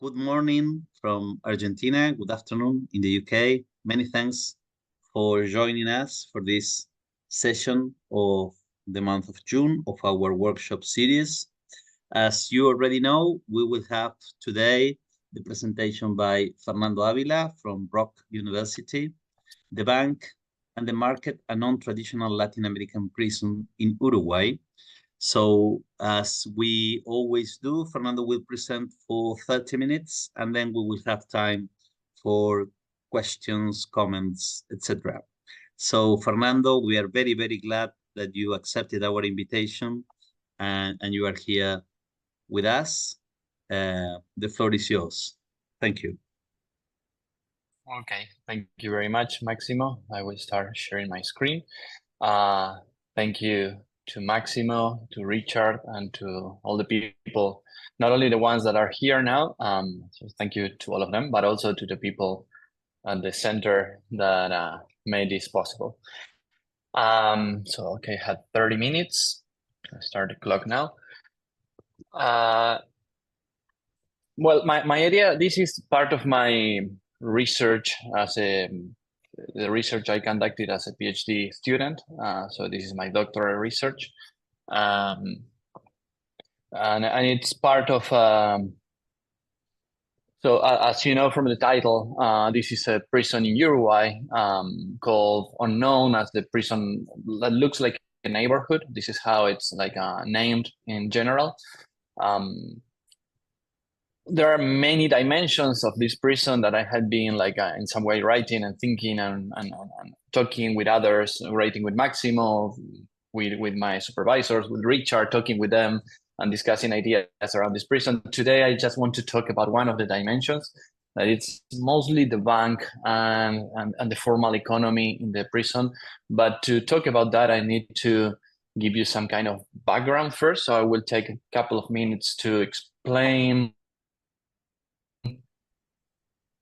Good morning from Argentina. Good afternoon in the UK. Many thanks for joining us for this session of the month of June of our workshop series. As you already know, we will have today the presentation by Fernando Avila from Brock University, the bank and the market, a non-traditional Latin American prison in Uruguay. So as we always do, Fernando will present for 30 minutes and then we will have time for questions, comments, etc. So Fernando, we are very, very glad that you accepted our invitation and you are here with us. The floor is yours. Thank you. Okay, thank you very much, Máximo. I will start sharing my screen. Thank you to Máximo, to Richard, and to all the people, not only the ones that are here now, so thank you to all of them, but also to the people at the center that made this possible. Okay, I had 30 minutes. I start the clock now. Well, my idea, this is part of my research the research I conducted as a PhD student. So this is my doctoral research. And it's part of, so as you know from the title, this is a prison in Uruguay called Unknown, as the prison that looks like a neighborhood. This is how it's like named in general. There are many dimensions of this prison that I had been like in some way writing and thinking and talking with others, writing with Máximo, with my supervisors, with Richard, talking with them and discussing ideas around this prison. Today, I just want to talk about one of the dimensions, that it's mostly the bank and the formal economy in the prison. But to talk about that, I need to give you some kind of background first. So I will take a couple of minutes to explain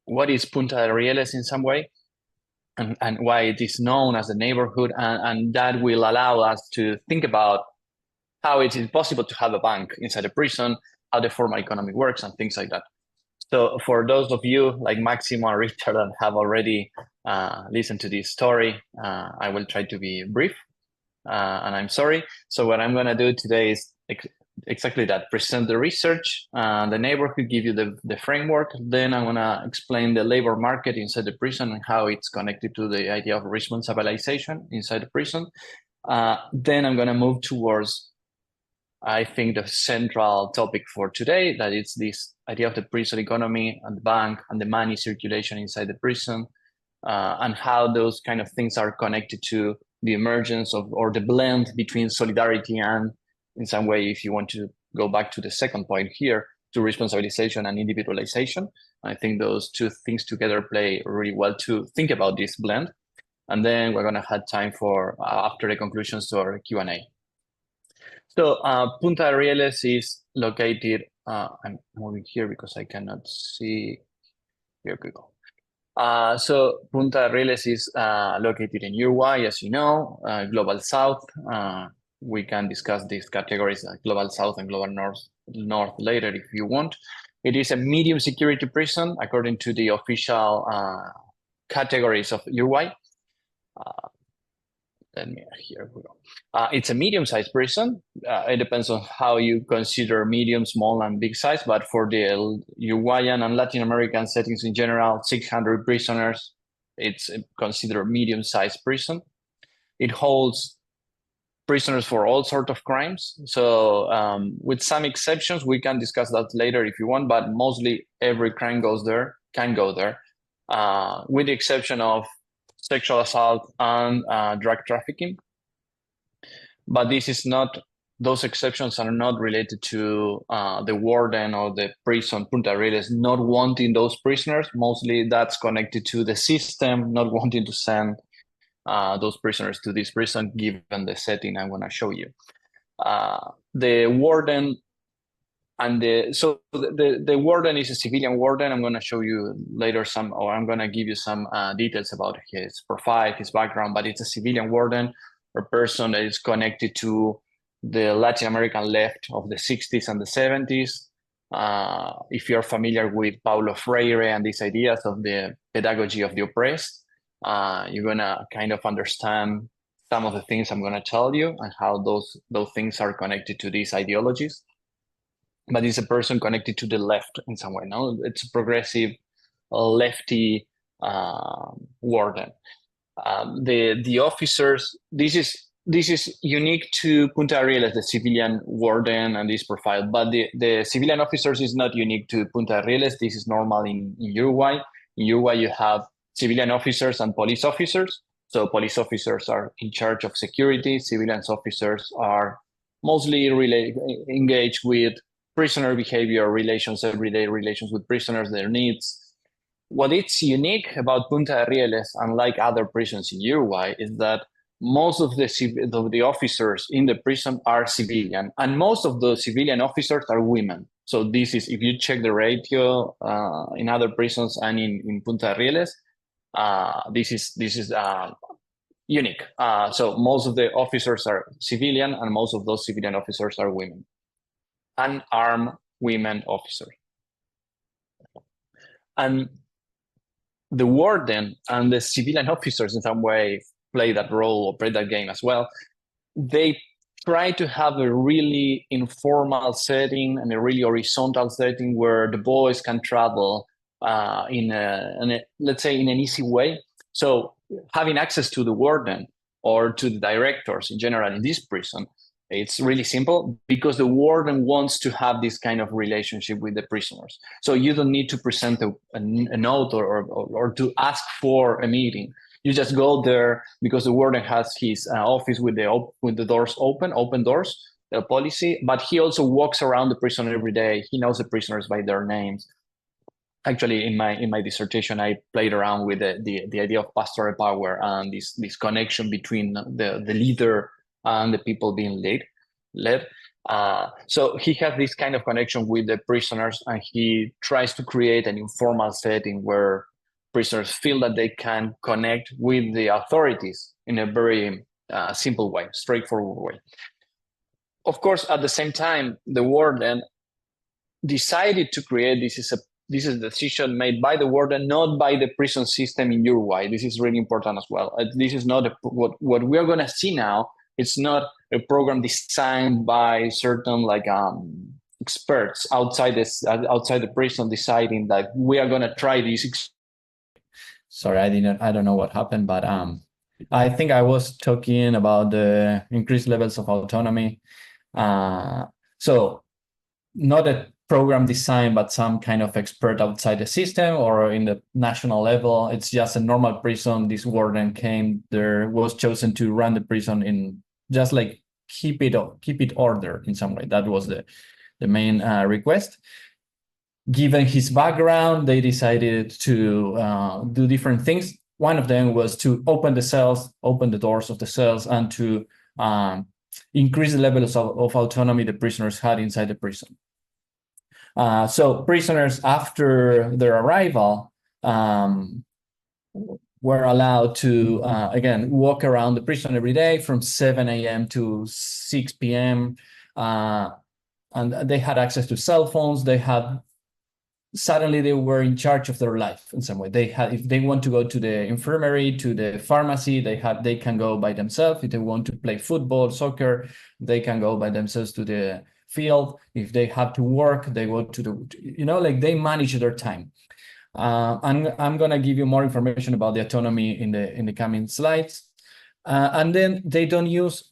what is Punta de Rieles in some way, and why it is known as a neighborhood, and that will allow us to think about how it is possible to have a bank inside a prison, how the formal economy works, and things like that. So for those of you like Máximo and Richard that have already listened to this story, I will try to be brief, and I'm sorry. So what I'm going to do today is exactly that: present the research, the neighborhood, give you the framework. Then I'm gonna explain the labor market inside the prison and how it's connected to the idea of responsibilization inside the prison. Then I'm gonna move towards, I think, the central topic for today, that it's this idea of the prison economy and the bank and the money circulation inside the prison, and how those kind of things are connected to the emergence of, or the blend between solidarity and, in some way, if you want to go back to the second point here, to responsibilization and individualization. I think those two things together play really well to think about this blend. And then we're going to have time for, after the conclusions, to our Q&A. So Punta de Rieles is located, I'm moving here because I cannot see, here we go. So Punta de Rieles is located in Uruguay, as you know, Global South. We can discuss these categories like Global South and Global North later if you want. It is a medium security prison according to the official categories of Uruguay. Here we go. It's a medium-sized prison. It depends on how you consider medium, small, and big size, but for the Uruguayan and Latin American settings in general, 600 prisoners, it's considered a medium-sized prison. It holds prisoners for all sorts of crimes. So with some exceptions, we can discuss that later if you want, but mostly every crime can go there, with the exception of sexual assault and drug trafficking. But this is not, those exceptions are not related to the warden or the prison, Punta de Rieles, not wanting those prisoners. Mostly that's connected to the system, not wanting to send those prisoners to this prison, given the setting I'm going to show you. The warden and the warden is a civilian warden. I'm going to show you later I'm going to give you some details about his profile, his background, but it's a civilian warden, a person that is connected to the Latin American left of the 60s and the 70s. If you're familiar with Paulo Freire and these ideas of the pedagogy of the oppressed, you're gonna kind of understand some of the things I'm gonna tell you and how those things are connected to these ideologies. But it's a person connected to the left in some way. No, it's a progressive, lefty warden. The officers. This is unique to Punta de Rieles, the civilian warden and this profile. But the civilian officers is not unique to Punta de Rieles. This is normal in Uruguay. In Uruguay, you have civilian officers and police officers. So police officers are in charge of security. Civilian officers are mostly engaged with prisoner behavior relations, everyday relations with prisoners, their needs. What is unique about Punta de Rieles, unlike other prisons in Uruguay, is that most of the officers in the prison are civilian, and most of the civilian officers are women. So this is, if you check the ratio in other prisons and in Punta de Rieles, this is unique. So most of the officers are civilian, and most of those civilian officers are women, unarmed women officers. And the warden and the civilian officers in some way play that role or play that game as well. They try to have a really informal setting and a really horizontal setting where the boys can travel in a, let's say, in an easy way. So having access to the warden or to the directors in general in this prison, it's really simple because the warden wants to have this kind of relationship with the prisoners. So you don't need to present a note or to ask for a meeting. You just go there because the warden has his office with the doors open doors, the policy. But he also walks around the prison every day. He knows the prisoners by their names. Actually, in my dissertation, I played around with the idea of pastoral power and this connection between the leader and the people being led. So he has this kind of connection with the prisoners, and he tries to create an informal setting where prisoners feel that they can connect with the authorities in a very simple way, straightforward way. Of course, at the same time, the warden decided to create this is a decision made by the warden, not by the prison system in Uruguay. This is really important as well. This is not what we are going to see now. It's not a program designed by certain experts outside the prison deciding that we are going to try this. Sorry, I don't know what happened, but I think I was talking about the increased levels of autonomy. So not a program design, but some kind of expert outside the system or in the national level. It's just a normal prison. This warden came there, was chosen to run the prison in just like keep it order in some way. That was the main request. Given his background, they decided to do different things. One of them was to open the doors of the cells, and to increase the levels of autonomy the prisoners had inside the prison. So prisoners, after their arrival, were allowed to, again, walk around the prison every day from 7 a.m. to 6 p.m. And they had access to cell phones. Suddenly they were in charge of their life in some way. If they want to go to the infirmary, to the pharmacy, they can go by themselves. If they want to play football, soccer, they can go by themselves to the field. If they have to work, they go to they manage their time. I'm gonna give you more information about the autonomy in the coming slides. And then they don't use,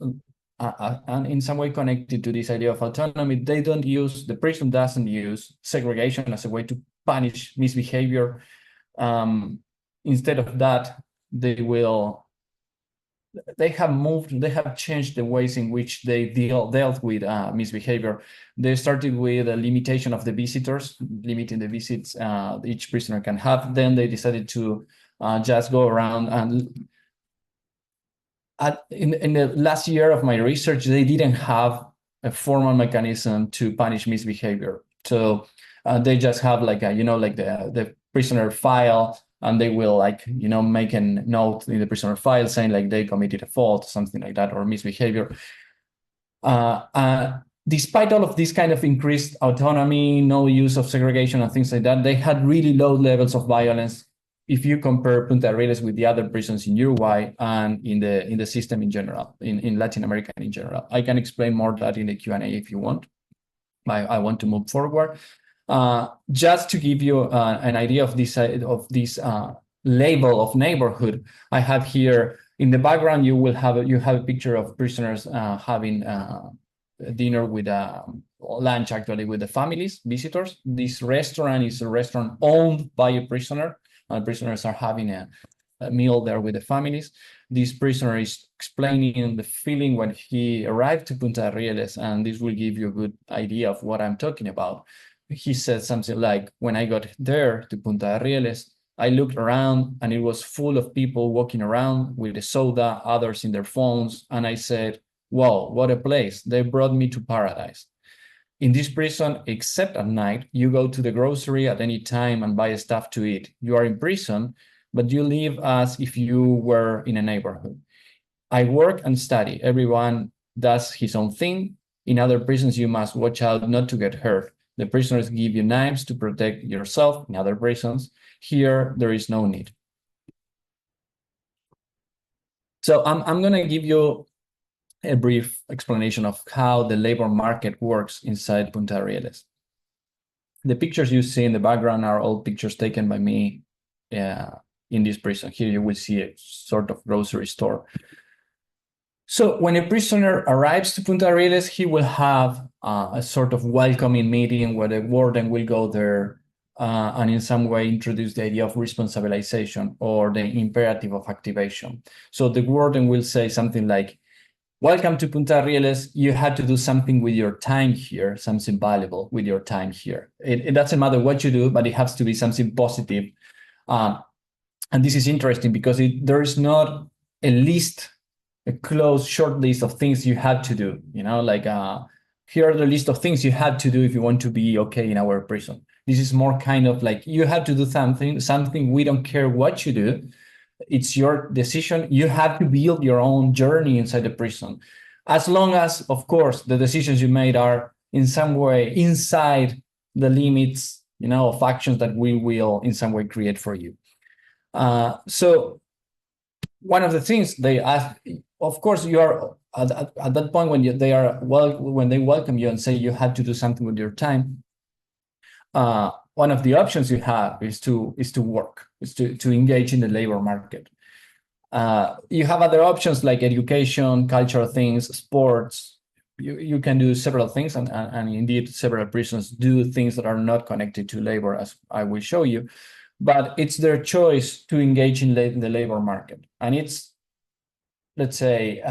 and in some way connected to this idea of autonomy, the prison doesn't use segregation as a way to punish misbehavior. Instead of that, they have changed the ways in which they dealt with misbehavior. They started with a limitation of the visitors, limiting the visits each prisoner can have. Then they decided to just go around and in the last year of my research, they didn't have a formal mechanism to punish misbehavior. So they just have the prisoner file, and they will make a note in the prisoner file saying they committed a fault, something like that, or misbehavior. despite all of this kind of increased autonomy, no use of segregation and things like that, they had really low levels of violence if you compare Punta de Rieles with the other prisons in Uruguay and in the system in general, in Latin America in general. I can explain more of that in the Q&A if you want. I want to move forward. Just to give you an idea of this label of neighborhood, I have here in the background, you have a picture of prisoners having dinner with lunch actually with the families, visitors. This restaurant is a restaurant owned by a prisoner. Prisoners are having a meal there with the families. This prisoner is explaining the feeling when he arrived to Punta de Rieles, and this will give you a good idea of what I'm talking about. He said something like, when I got there to Punta de Rieles, I looked around and it was full of people walking around with a soda, others in their phones. And I said, wow, what a place. They brought me to paradise. In this prison, except at night, you go to the grocery at any time and buy stuff to eat. You are in prison, but you live as if you were in a neighborhood. I work and study. Everyone does his own thing. In other prisons, you must watch out not to get hurt. The prisoners give you knives to protect yourself. In other prisons, here, there is no need. So I'm going to give you a brief explanation of how the labor market works inside Punta de Rieles. The pictures you see in the background are all pictures taken by me in this prison. Here you will see a sort of grocery store. So when a prisoner arrives to Punta de Rieles, he will have a sort of welcoming meeting where the warden will go there and in some way introduce the idea of responsibilization or the imperative of activation. So the warden will say something like, welcome to Punta de Rieles. You had to do something with your time here, something valuable with your time here. It doesn't matter what you do, but it has to be something positive. And this is interesting because there is not a list, a closed, short list of things you have to do. You know, like here are the list of things you have to do if you want to be okay in our prison. This is more kind of like you have to do something. We don't care what you do. It's your decision. You have to build your own journey inside the prison. As long as, of course, the decisions you made are in some way inside the limits, you know, of actions that we will in some way create for you. So one of the things they ask, of course, you are at that point when when they welcome you and say you have to do something with your time. One of the options you have is to work, to engage in the labor market. You have other options like education, cultural things, sports. You can do several things, and indeed several prisons do things that are not connected to labor, as I will show you. But it's their choice to engage in the labor market, and it's, let's say,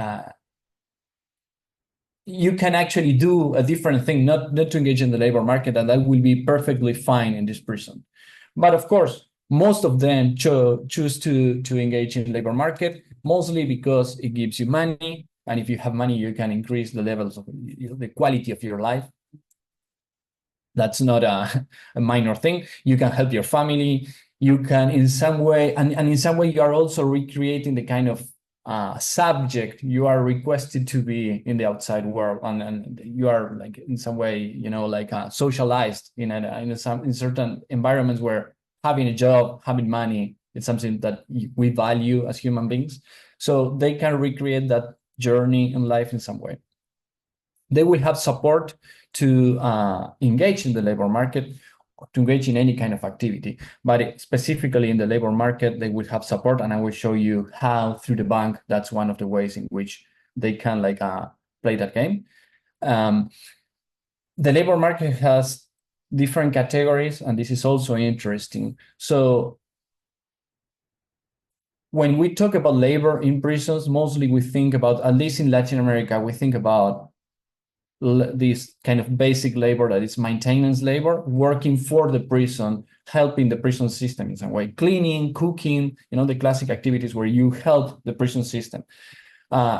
you can actually do a different thing, not to engage in the labor market, and that will be perfectly fine in this prison. But of course, most of them choose to engage in the labor market, mostly because it gives you money. And if you have money, you can increase the levels of the quality of your life. That's not a minor thing. You can help your family. You can in some way, and in some way, you are also recreating the kind of subject you are requested to be in the outside world, and you are like in some way, you know, like socialized in certain environments where having a job, having money, it's something that we value as human beings. So they can recreate that journey in life in some way. They will have support to engage in the labor market, to engage in any kind of activity, but specifically in the labor market, they will have support, and I will show you how through the bank, that's one of the ways in which they can like play that game. The labor market has different categories, and this is also interesting. So when we talk about labor in prisons, mostly we think about, at least in Latin America, we think about this kind of basic labor that is maintenance labor, working for the prison, helping the prison system in some way, cleaning, cooking, you know, the classic activities where you help the prison system.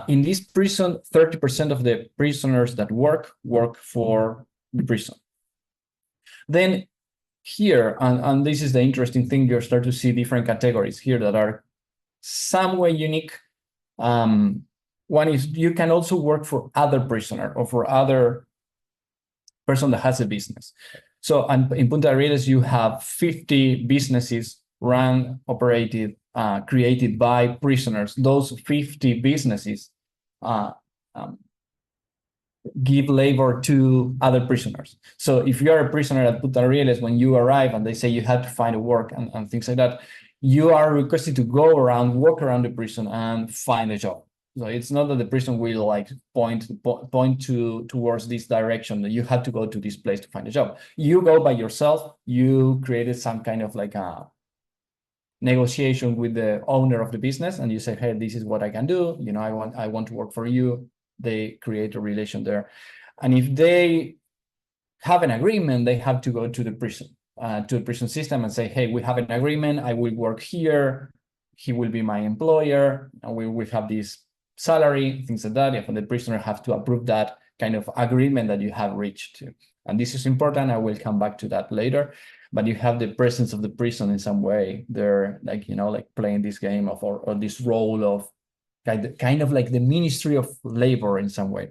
In this prison, 30% of the prisoners that work for the prison. Then here, and this is the interesting thing, you start to see different categories here that are some way unique. One is you can also work for other prisoner or for other person that has a business. So in Punta de Rieles, you have 50 businesses run, operated, created by prisoners. Those 50 businesses give labor to other prisoners. So if you are a prisoner at Punta de Rieles, when you arrive and they say you have to find a work and things like that, you are requested to go around, walk around the prison and find a job. So it's not that the prison will like point towards this direction, that you have to go to this place to find a job. You go by yourself. You created some kind of like a negotiation with the owner of the business, and you say, hey, this is what I can do. You know, I want to work for you. They create a relation there. And if they have an agreement, they have to go to the prison, to the prison system and say, hey, we have an agreement. I will work here. He will be my employer. And we will have this salary, things like that. If the prisoner have to approve that kind of agreement that you have reached to. And this is important. I will come back to that later. But you have the presence of the prison in some way. They're like, you know, like playing this game of or this role of kind of like the Ministry of Labor in some way.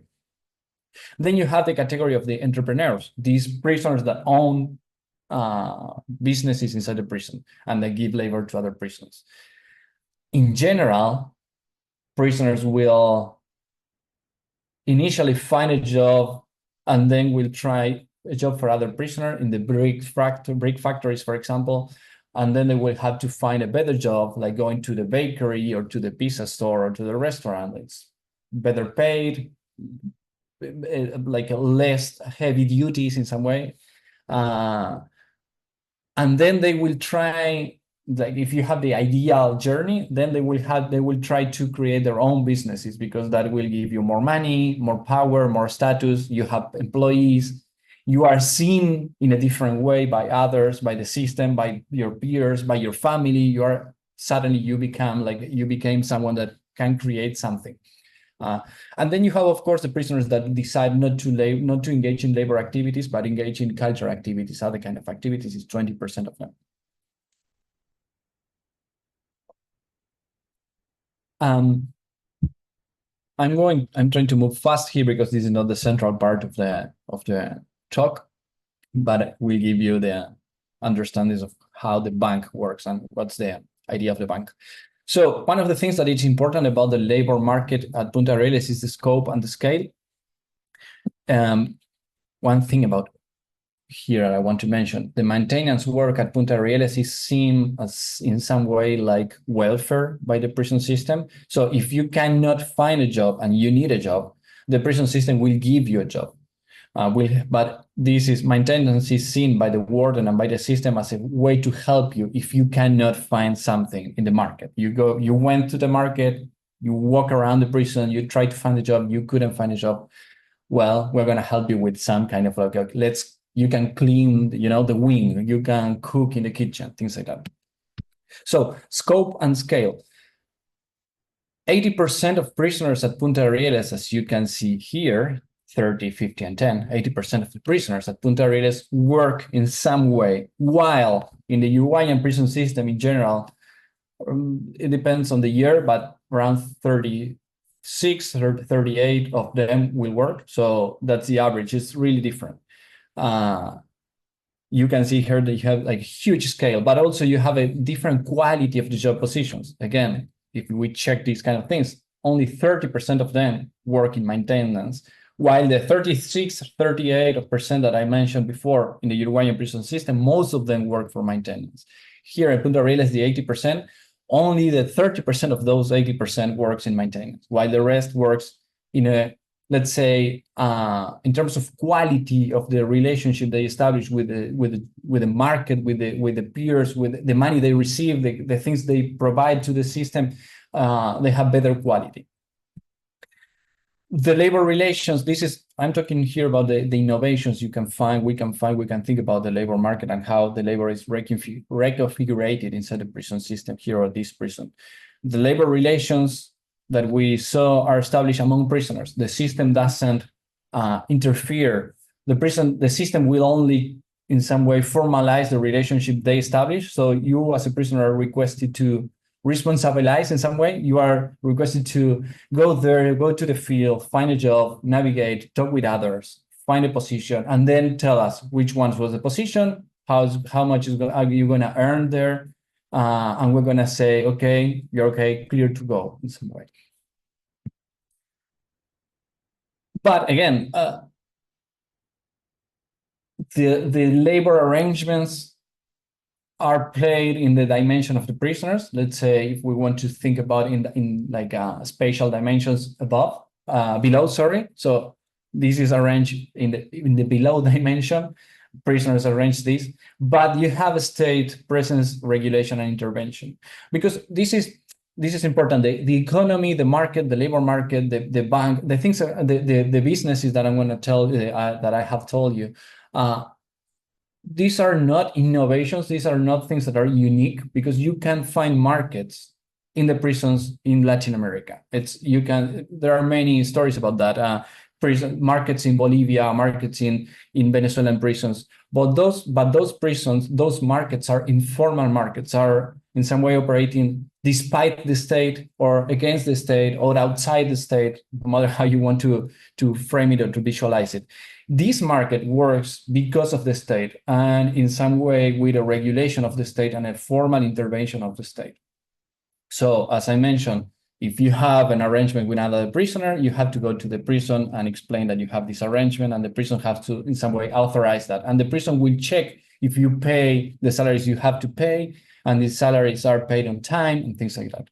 Then you have the category of the entrepreneurs, these prisoners that own businesses inside the prison, and they give labor to other prisons. In general, prisoners will initially find a job and then will try a job for other prisoner in the brick factories, for example, and then they will have to find a better job, like going to the bakery or to the pizza store or to the restaurant. It's better paid, like less heavy duties in some way. And then they will try, like if you have the ideal journey, then they will try to create their own businesses, because that will give you more money, more power, more status. You have employees. You are seen in a different way by others, by the system, by your peers, by your family. Suddenly you became someone that can create something. And then you have, of course, the prisoners that decide not to engage in labor activities, but engage in cultural activities. Other kind of activities is 20% of them. I'm trying to move fast here because this is not the central part of the talk, but we give you the understanding of how the bank works and what's the idea of the bank. So one of the things that is important about the labor market at Punta de Rieles is the scope and the scale. One thing about here I want to mention, the maintenance work at Punta de Rieles is seen as in some way like welfare by the prison system. So if you cannot find a job and you need a job, the prison system will give you a job. But maintenance is seen by the warden and by the system as a way to help you if you cannot find something in the market. You went to the market, you walk around the prison, you try to find a job, you couldn't find a job. Well, we're going to help you with some kind of like, you can clean, the wing, you can cook in the kitchen, things like that. So scope and scale. 80% of prisoners at Punta de Rieles, as you can see here, 30, 50, and 10, 80% of the prisoners at Punta de Rieles work in some way, while in the Uruguayan prison system in general, it depends on the year, but around 36 or 38 of them will work. So that's the average. It's really different. You can see here that you have like huge scale, but also you have a different quality of the job positions. Again, if we check these kind of things, only 30% of them work in maintenance, while the 36, 38% that I mentioned before in the Uruguayan prison system, most of them work for maintenance. Here at Punta de Rieles, the 80%, only the 30% of those 80% works in maintenance, while the rest works in a, let's say, in terms of quality of the relationship they establish with the market, with the peers, with the money they receive, the things they provide to the system, they have better quality. The labor relations, I'm talking here about the innovations we can think about the labor market and how the labor is reconfigured inside the prison system here at this prison. The labor relations that we saw are established among prisoners. The system doesn't interfere. The system will only in some way formalize the relationship they establish. So you as a prisoner are requested to responsibilize in some way. You are requested to go there, go to the field, find a job, navigate, talk with others, find a position, and then tell us which ones was the position, how much are you going to earn there, and we're going to say, okay, you're okay, clear to go in some way. But again, the labor arrangements are played in the dimension of the prisoners. Let's say if we want to think about in like spatial dimensions below, sorry. So this is arranged in the below dimension. Prisoners arrange this, but you have a state presence, regulation, and intervention, because this is important. The economy, the market, the labor market, the bank, the things, the businesses that I'm going to tell that I have told you. These are not innovations. These are not things that are unique, because you can find markets in the prisons in Latin America. There are many stories about that. Prison markets in Bolivia, markets in Venezuelan prisons. But those prisons, those markets are informal markets, are in some way operating despite the state or against the state or outside the state, no matter how you want to frame it or to visualize it. This market works because of the state and in some way with a regulation of the state and a formal intervention of the state. So as I mentioned, if you have an arrangement with another prisoner, you have to go to the prison and explain that you have this arrangement, and the prison has to in some way authorize that. And the prison will check if you pay the salaries you have to pay, and the salaries are paid on time and things like that.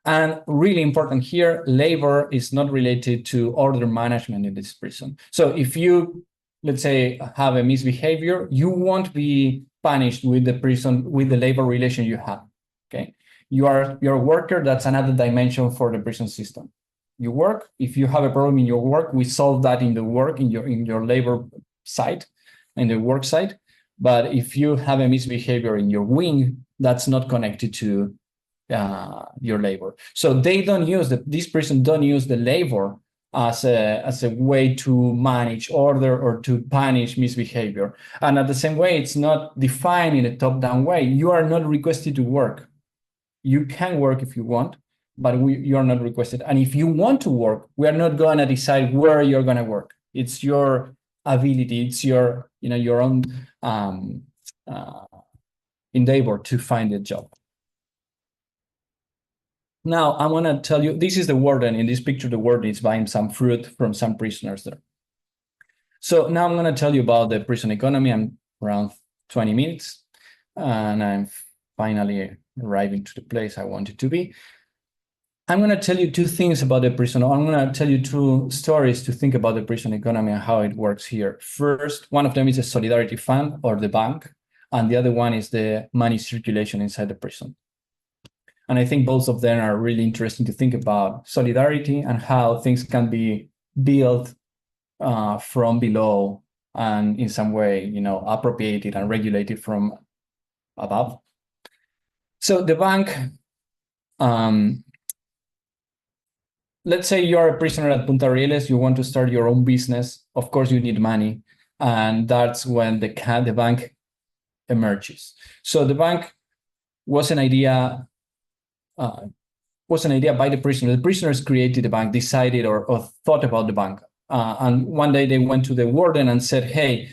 And really important here, labor is not related to order management in this prison. So if you, let's say, have a misbehavior, you won't be punished with the prison, with the labor relation you have, okay? You're a worker, that's another dimension for the prison system. You work, if you have a problem in your work, we solve that in the work, in your labor site, in the work site. But if you have a misbehavior in your wing, that's not connected to your labor. So they don't use this prison don't use the labor as a way to manage order or to punish misbehavior. And at the same way, it's not defined in a top-down way. You are not requested to work. You can work if you want, but you are not requested. And if you want to work, we are not going to decide where you're going to work. It's your ability. It's your own endeavor to find a job. Now, I want to tell you, this is the warden. In this picture, the warden is buying some fruit from some prisoners there. So now I'm going to tell you about the prison economy. I'm around 20 minutes, and I'm finally arriving to the place I wanted to be. I'm going to tell you two things about the prison. I'm going to tell you two stories to think about the prison economy and how it works here. First, one of them is a solidarity fund or the bank, and the other one is the money circulation inside the prison. And I think both of them are really interesting to think about solidarity and how things can be built from below and in some way, appropriated and regulated from above. So the bank, let's say you're a prisoner at Punta de Rieles, you want to start your own business. Of course, you need money. And that's when the bank emerges. So the bank was an idea by the prisoner. The prisoners created the bank, decided or thought about the bank. And one day they went to the warden and said, hey,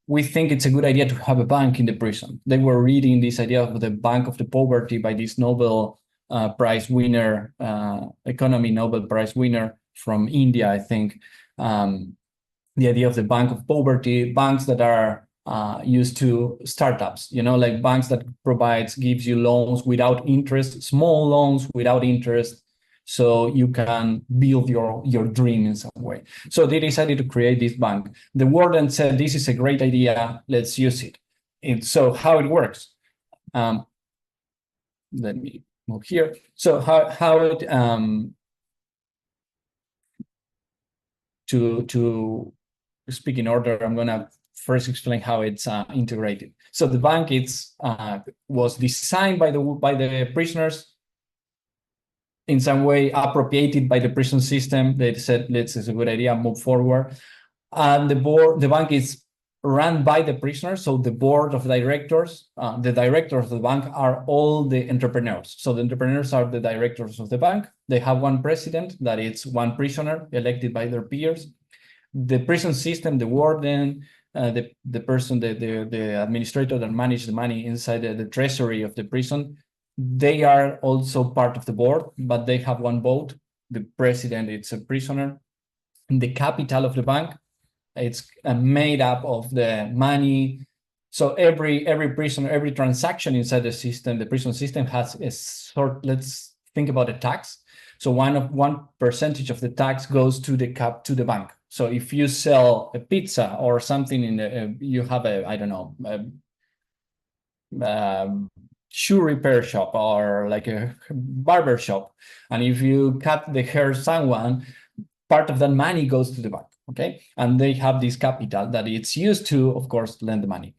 we think it's a good idea to have a bank in the prison. They were reading this idea of the Bank of the Poverty by this Nobel Prize winner, economy Nobel Prize winner from India, I think. The idea of the Bank of Poverty, banks that are used to startups, like banks that gives you loans without interest, small loans without interest, so you can build your dream in some way. So they decided to create this bank. The warden said, this is a great idea, let's use it. So how it works? Let me move here. So how it, to speak in order, I'm gonna first explain how it's integrated. So the bank was designed by the prisoners, in some way appropriated by the prison system. They said, it's a good idea, move forward. And the bank is run by the prisoners. So the board of directors, the directors of the bank are all the entrepreneurs. So the entrepreneurs are the directors of the bank. They have one president, that is one prisoner elected by their peers. the prison system, the warden, the person, the administrator that manage the money inside the treasury of the prison, they are also part of the board, but they have one vote. The president, it's a prisoner. The capital of the bank, it's made up of the money. So every prisoner, every transaction inside the system, the prison system has a sort, let's think about a tax. So one percentage of the tax goes to the bank. So if you sell a pizza or something in the, you have a, I don't know, shoe repair shop or like a barber shop, and if you cut the hair someone, part of that money goes to the bank, okay? And they have this capital that it's used to, of course, lend the money.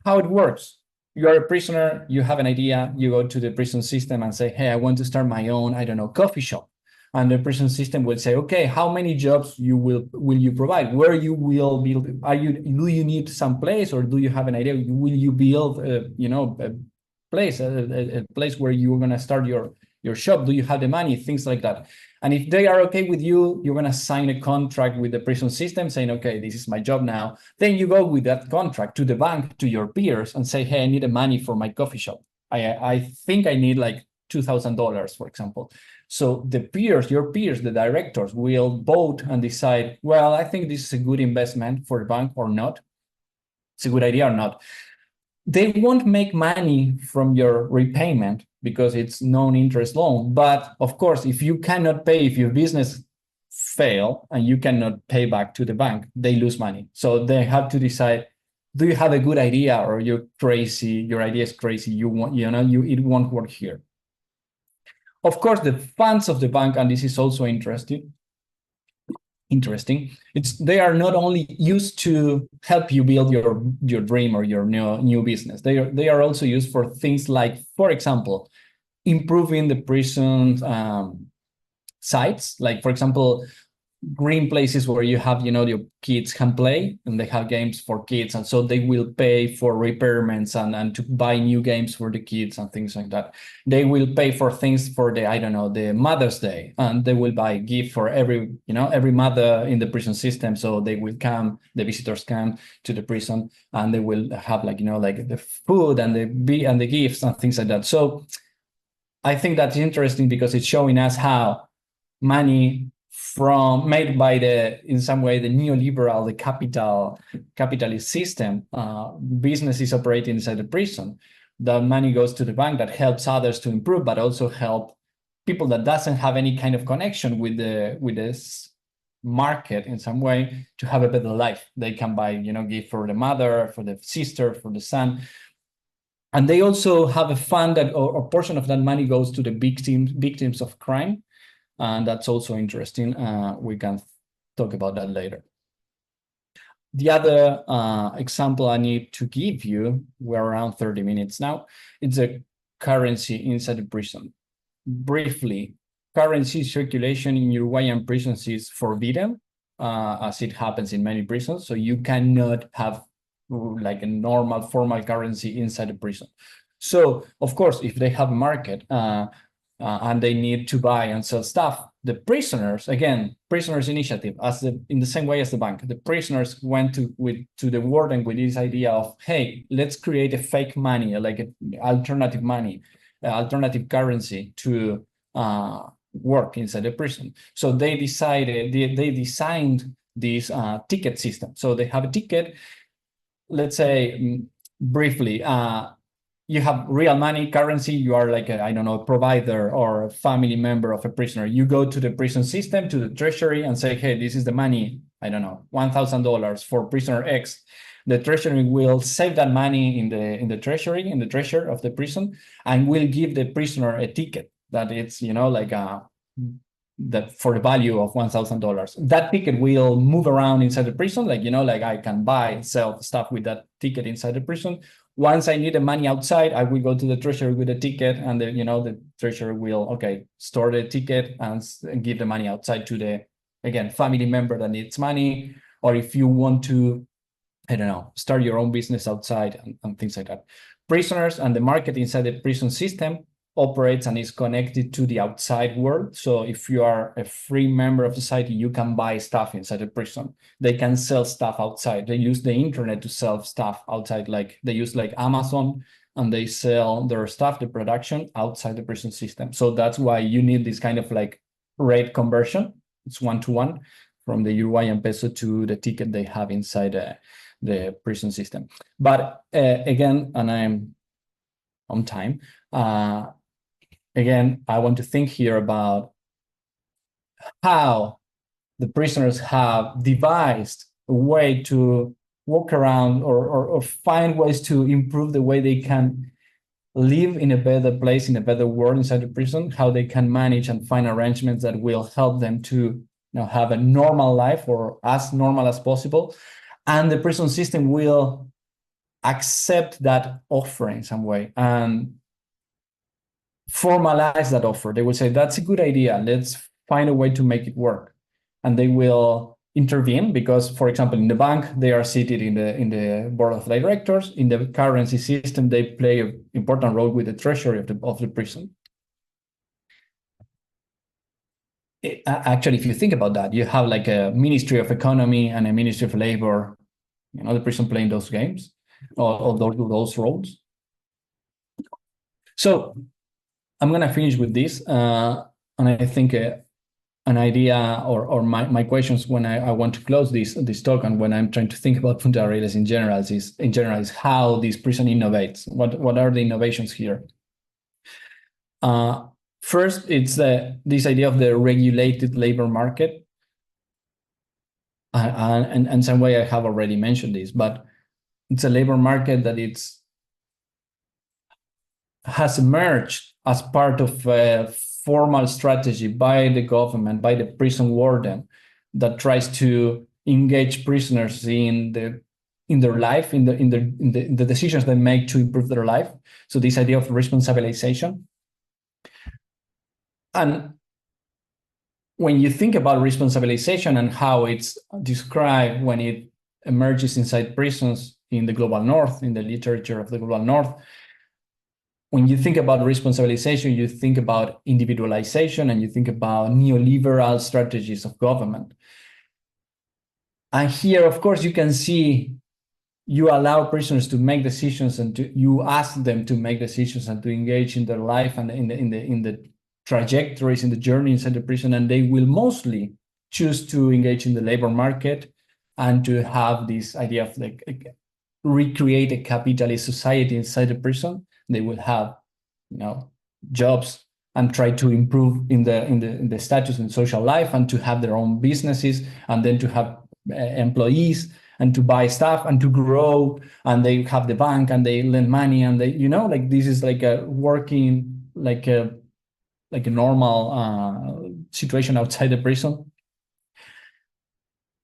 How it works? You are a prisoner, you have an idea, you go to the prison system and say, hey, I want to start my own, I don't know, coffee shop. And the prison system will say, okay, how many jobs will you provide? Where you will build? Do you need some place, or do you have an idea? Will you build, a place, a place where you're gonna start your shop? Do you have the money? Things like that. And if they are okay with you, you're gonna sign a contract with the prison system saying, okay, this is my job now. Then you go with that contract to the bank, to your peers, and say, hey, I need the money for my coffee shop. I think I need like $2,000, for example. So the peers, your peers, the directors will vote and decide, well, I think this is a good investment for the bank or not. It's a good idea or not. They won't make money from your repayment because it's non-interest loan. But of course, if you cannot pay, if your business fail and you cannot pay back to the bank, they lose money. So they have to decide, do you have a good idea, or you're crazy, your idea is crazy, it won't work here. Of course, the funds of the bank, and this is also interesting, they are not only used to help you build your dream or your new business. They are also used for things like, for example, improving the prison sites. Like, for example, green places where you have, your kids can play, and they have games for kids, and so they will pay for repairments and to buy new games for the kids and things like that. They will pay for things for the Mother's Day, and they will buy a gift for every mother in the prison system. So they will come, the visitors come to the prison, and they will have like the food and the gifts and things like that. So I think that's interesting because it's showing us how money made by in some way the neoliberal, the capitalist system, businesses operating inside the prison, the money goes to the bank that helps others to improve, but also help people that doesn't have any kind of connection with this market in some way to have a better life. They can buy, gift for the mother, for the sister, for the son. And they also have a fund that, or a portion of that money goes to the victims of crime. And that's also interesting. We can talk about that later. The other example I need to give you, we're around 30 minutes now, it's a currency inside the prison. Briefly, currency circulation in Uruguayan prisons is forbidden, as it happens in many prisons. So you cannot have like a normal formal currency inside the prison. So, of course, if they have a market, and they need to buy and sell stuff, the prisoners, again, prisoners initiative, in the same way as the bank, the prisoners went to the warden with this idea of, hey, let's create a fake money, like an alternative money, alternative currency to work inside the prison. So they designed this ticket system. So they have a ticket, let's say briefly, you have real money, currency, you are like a provider or a family member of a prisoner. You go to the prison system, to the treasury, and say, hey, this is the money, $1,000 for prisoner X. The treasury will save that money in the treasury, in the treasure of the prison, and will give the prisoner a ticket that it's, that for the value of $1,000. That ticket will move around inside the prison, like I can buy and sell stuff with that ticket inside the prison. Once I need the money outside, I will go to the treasury with a ticket, and the treasurer will store the ticket and give the money outside to the family member that needs money, or if you want to start your own business outside and things like that. Prisoners and the market inside the prison system operates and is connected to the outside world. So if you are a free member of society, you can buy stuff inside the prison. They can sell stuff outside. They use the internet to sell stuff outside, like they use like Amazon, and they sell their stuff, the production, outside the prison system. So that's why you need this kind of like rate conversion. It's 1-to-1 from the Uruguayan peso to the ticket they have inside the prison system. But again, and I'm on time, again, I want to think here about how the prisoners have devised a way to walk around or find ways to improve the way they can live in a better place, in a better world inside the prison, how they can manage and find arrangements that will help them to have a normal life or as normal as possible. And the prison system will accept that offer in some way and formalize that offer. They will say, that's a good idea. Let's find a way to make it work. And they will intervene because, for example, in the bank, they are seated in the board of directors. In the currency system, they play an important role with the treasury of the prison. Actually, if you think about that, you have like a Ministry of Economy and a Ministry of Labor, the prison playing those games or those roles. So I'm going to finish with this. And I think an idea or my questions when I want to close this talk and when I'm trying to think about Punta de Rieles in general is how this prison innovates. What are the innovations here? First, it's this idea of the regulated labor market. And in some way I have already mentioned this, but it's a labor market that has emerged as part of a formal strategy by the government, by the prison warden, that tries to engage prisoners in their life, in the decisions they make to improve their life. So this idea of responsibilization. And when you think about responsibilization and how it's described when it emerges inside prisons in the global north, in the literature of the global north, when you think about responsibilization, you think about individualization and you think about neoliberal strategies of government. And here, of course, you can see you allow prisoners to make decisions and you ask them to make decisions and to engage in their life and in the trajectories, in the journey inside the prison, and they will mostly choose to engage in the labor market and to have this idea of like recreate a capitalist society inside the prison. They will have, jobs and try to improve in the status and social life and to have their own businesses and then to have employees and to buy stuff and to grow. And they have the bank and they lend money and they, this is like a working, like a normal situation outside the prison.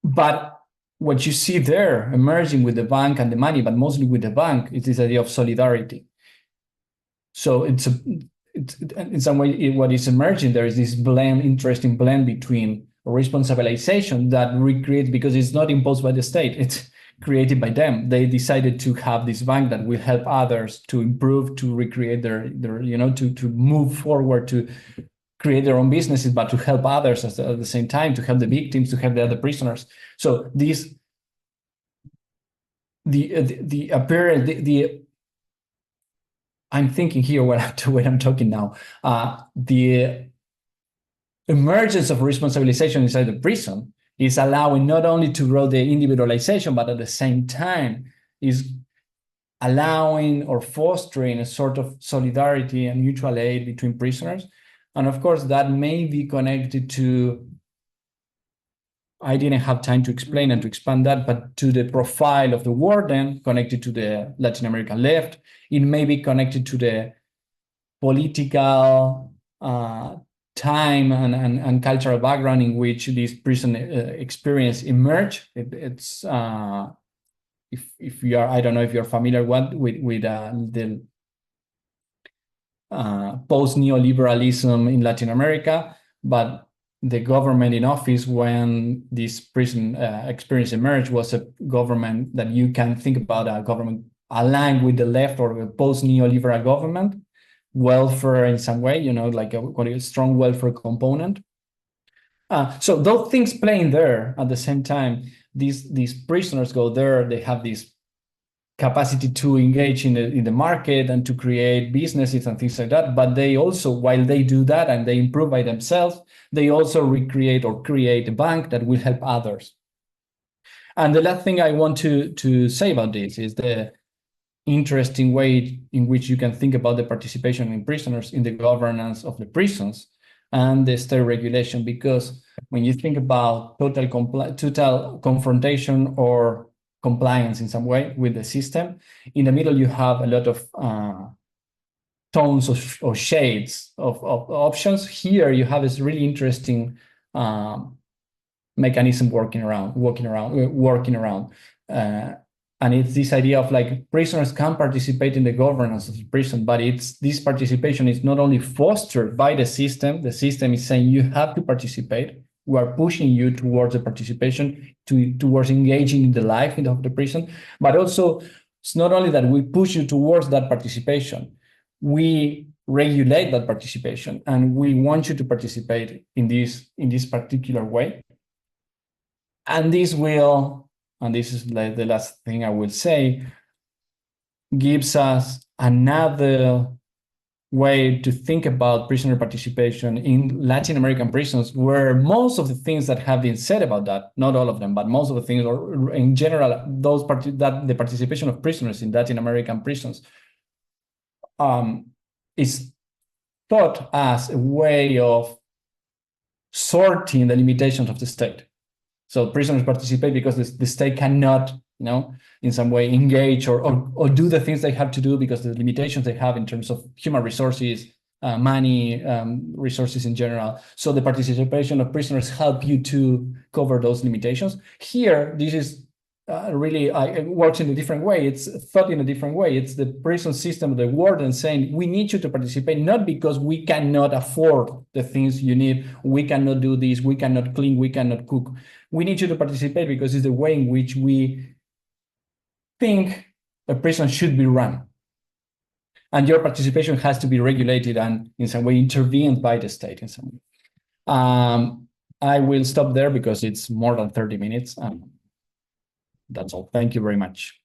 But what you see there emerging with the bank and the money, but mostly with the bank, is this idea of solidarity. So it's in some way what is emerging there is this interesting blend between responsibilization that recreates, because it's not imposed by the state, it's created by them. They decided to have this bank that will help others to improve, to recreate their to move forward, to create their own businesses, but to help others at the same time, to help the victims, to help the other prisoners. So I'm thinking here when I'm talking now, the emergence of responsibilization inside the prison is allowing not only to grow the individualization, but at the same time is allowing or fostering a sort of solidarity and mutual aid between prisoners. And of course, that may be connected to, I didn't have time to explain and to expand that, but to the profile of the warden connected to the Latin American left. It may be connected to the political time and cultural background in which this prison experience emerged. It's if you are, I don't know if you're familiar with the post-neoliberalism in Latin America, but the government in office when this prison experience emerged was a government that you can think about a government aligned with the left or a post-neoliberal government welfare in some way, like a strong welfare component. So those things playing there at the same time, these prisoners go there, they have this capacity to engage in the market and to create businesses and things like that. But they also, while they do that and they improve by themselves, they also recreate or create a bank that will help others. And the last thing I want to say about this is the interesting way in which you can think about the participation in prisoners in the governance of the prisons and the state regulation, because when you think about total confrontation or compliance in some way with the system, in the middle you have a lot of tones or shades of options. Here you have this really interesting mechanism working around. And it's this idea of like prisoners can participate in the governance of the prison, but this participation is not only fostered by the system is saying you have to participate. We are pushing you towards the participation, towards engaging in the life of the prison, but also it's not only that we push you towards that participation, we regulate that participation, and we want you to participate in this particular way. And this is the last thing I will say, gives us another way to think about prisoner participation in Latin American prisons, where most of the things that have been said about that, not all of them, but most of the things, or in general, the participation of prisoners in Latin American prisons is thought as a way of sorting the limitations of the state. So prisoners participate because the state cannot, in some way engage or do the things they have to do because of the limitations they have in terms of human resources, money, resources in general. So the participation of prisoners help you to cover those limitations. Here, this is really it works in a different way. It's thought in a different way. It's the prison system, the warden saying, we need you to participate, not because we cannot afford the things you need. We cannot do this. We cannot clean. We cannot cook. We need you to participate because it's the way in which we think a prison should be run. And your participation has to be regulated and in some way intervened by the state in some way. I will stop there because it's more than 30 minutes. That's all. Thank you very much.